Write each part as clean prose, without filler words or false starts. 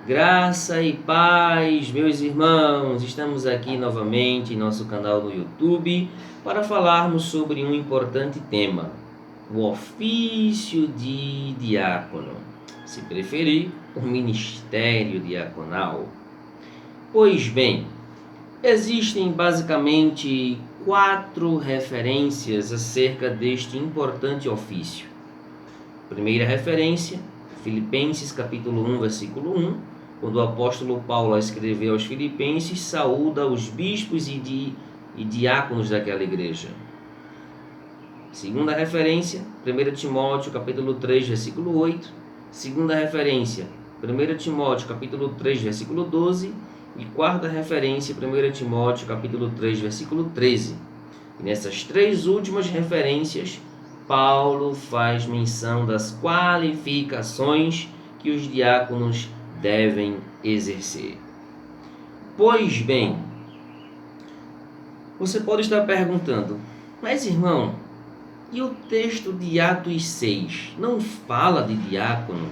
Graça e paz, meus irmãos, estamos aqui novamente em nosso canal no YouTube para falarmos sobre um importante tema, o ofício de diácono, se preferir, o ministério diaconal. Pois bem, existem basicamente 4 referências acerca deste importante ofício. Primeira referência, Filipenses capítulo 1, versículo 1, quando o apóstolo Paulo escreveu aos Filipenses, saúda os bispos e diáconos daquela igreja. Segunda referência, 1 Timóteo capítulo 3, versículo 8. Segunda referência, 1 Timóteo capítulo 3, versículo 12. E quarta referência, 1 Timóteo capítulo 3, versículo 13. E nessas 3 últimas referências, Paulo faz menção das qualificações que os diáconos devem exercer. Pois bem, você pode estar perguntando, mas irmão, e o texto de Atos 6 não fala de diácono?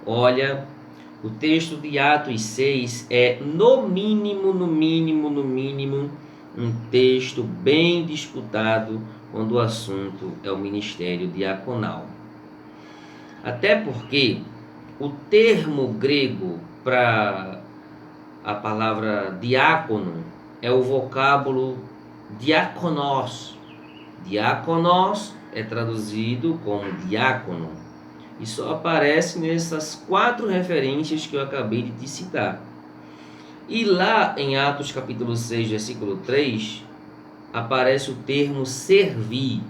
Olha, o texto de Atos 6 é no mínimo, um texto bem disputado quando o assunto é o ministério diaconal. Até porque o termo grego para a palavra diácono é o vocábulo diakonos. Diakonos é traduzido como diácono e só aparece nessas 4 referências que eu acabei de te citar. E lá em Atos capítulo 6, versículo 3, aparece o termo servir.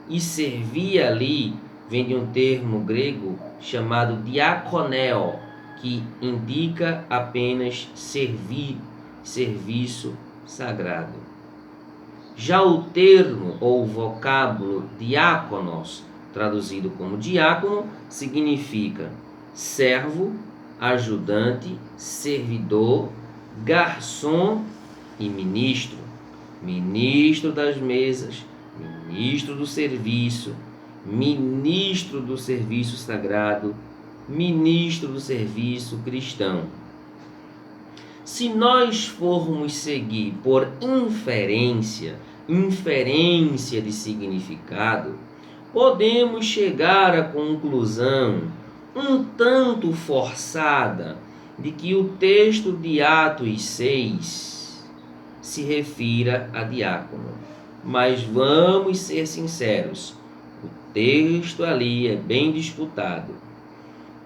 E servir ali vem de um termo grego chamado diakoneo, que indica apenas servir, serviço sagrado. Já o termo ou vocábulo diáconos, traduzido como diácono, significa servo, ajudante, servidor, garçom e ministro. Ministro das mesas, ministro do serviço, ministro do serviço sagrado, ministro do serviço cristão. Se nós formos seguir por inferência de significado, podemos chegar à conclusão um tanto forçada de que o texto de Atos 6 se refira a diácono. Mas vamos ser sinceros, o texto ali é bem disputado.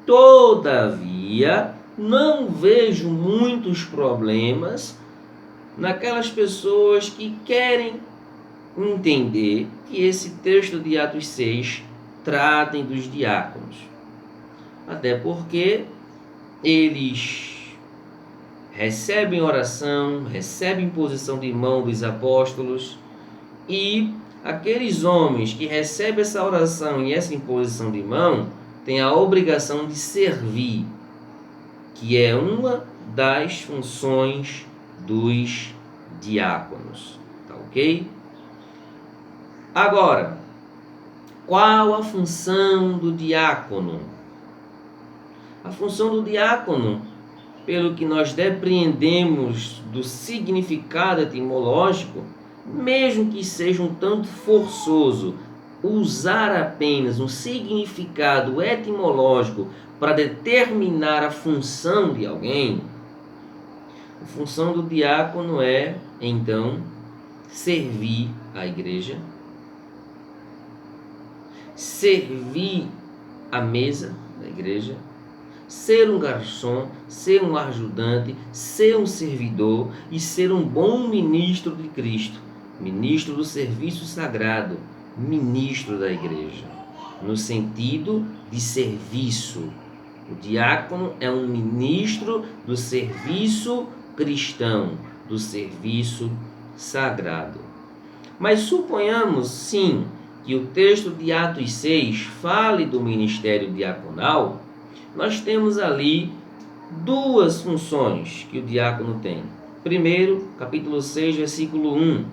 Todavia, não vejo muitos problemas naquelas pessoas que querem entender que esse texto de Atos 6 tratem dos diáconos. Até porque eles recebem oração, recebem imposição de mão dos apóstolos, e aqueles homens que recebem essa oração e essa imposição de mão têm a obrigação de servir, que é uma das funções dos diáconos. Tá ok? Agora, qual a função do diácono? A função do diácono, pelo que nós depreendemos do significado etimológico, mesmo que seja um tanto forçoso usar apenas um significado etimológico para determinar a função de alguém, a função do diácono é, então, servir a igreja, servir a mesa da igreja, ser um garçom, ser um ajudante, ser um servidor e ser um bom ministro de Cristo, ministro do serviço sagrado, ministro da igreja, no sentido de serviço. O diácono é um ministro do serviço cristão, do serviço sagrado. Mas suponhamos, sim, que o texto de Atos 6 fale do ministério diaconal. Nós temos ali 2 funções que o diácono tem. Primeiro, capítulo 6, versículo 1,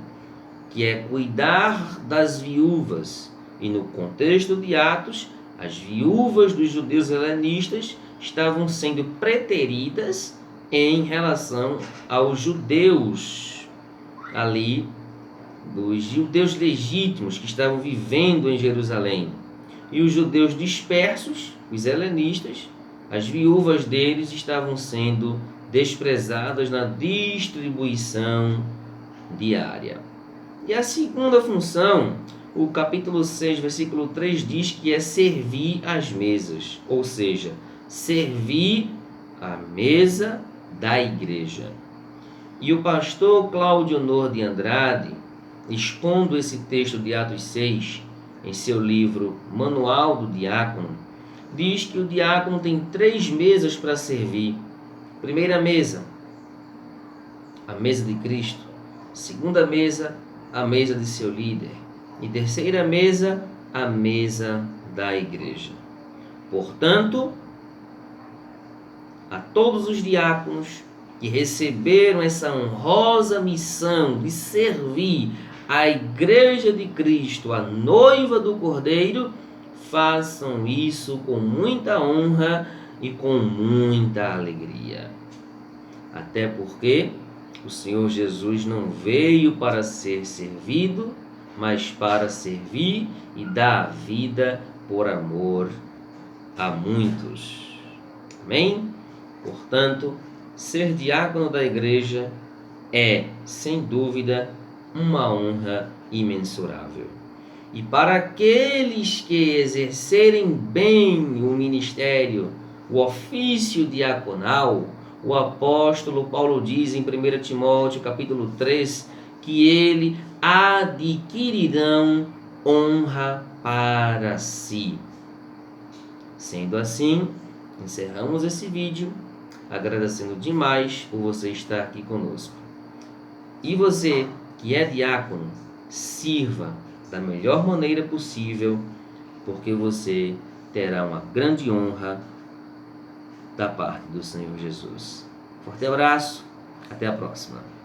que é cuidar das viúvas. E no contexto de Atos, as viúvas dos judeus helenistas estavam sendo preteridas em relação aos judeus ali, dos judeus legítimos que estavam vivendo em Jerusalém. E os judeus dispersos, os helenistas, as viúvas deles estavam sendo desprezadas na distribuição diária. E a segunda função, o capítulo 6, versículo 3 diz que é servir às mesas, ou seja, servir à mesa da igreja. E o pastor Cláudio Honor de Andrade, expondo esse texto de Atos 6, em seu livro Manual do Diácono, diz que o diácono tem 3 mesas para servir. Primeira mesa, a mesa de Cristo. Segunda mesa, a mesa de seu líder. E terceira mesa, a mesa da igreja. Portanto, a todos os diáconos que receberam essa honrosa missão de servir a igreja de Cristo, a noiva do Cordeiro, façam isso com muita honra e com muita alegria. Até porque o Senhor Jesus não veio para ser servido, mas para servir e dar a vida por amor a muitos. Amém? Portanto, ser diácono da igreja é, sem dúvida, uma honra imensurável. E para aqueles que exercerem bem o ministério, o ofício diaconal, o apóstolo Paulo diz em 1 Timóteo capítulo 3, que ele adquirirão honra para si. Sendo assim, encerramos esse vídeo, agradecendo demais por você estar aqui conosco. E você que é diácono, sirva da melhor maneira possível, porque você terá uma grande honra da parte do Senhor Jesus. Forte abraço, até a próxima.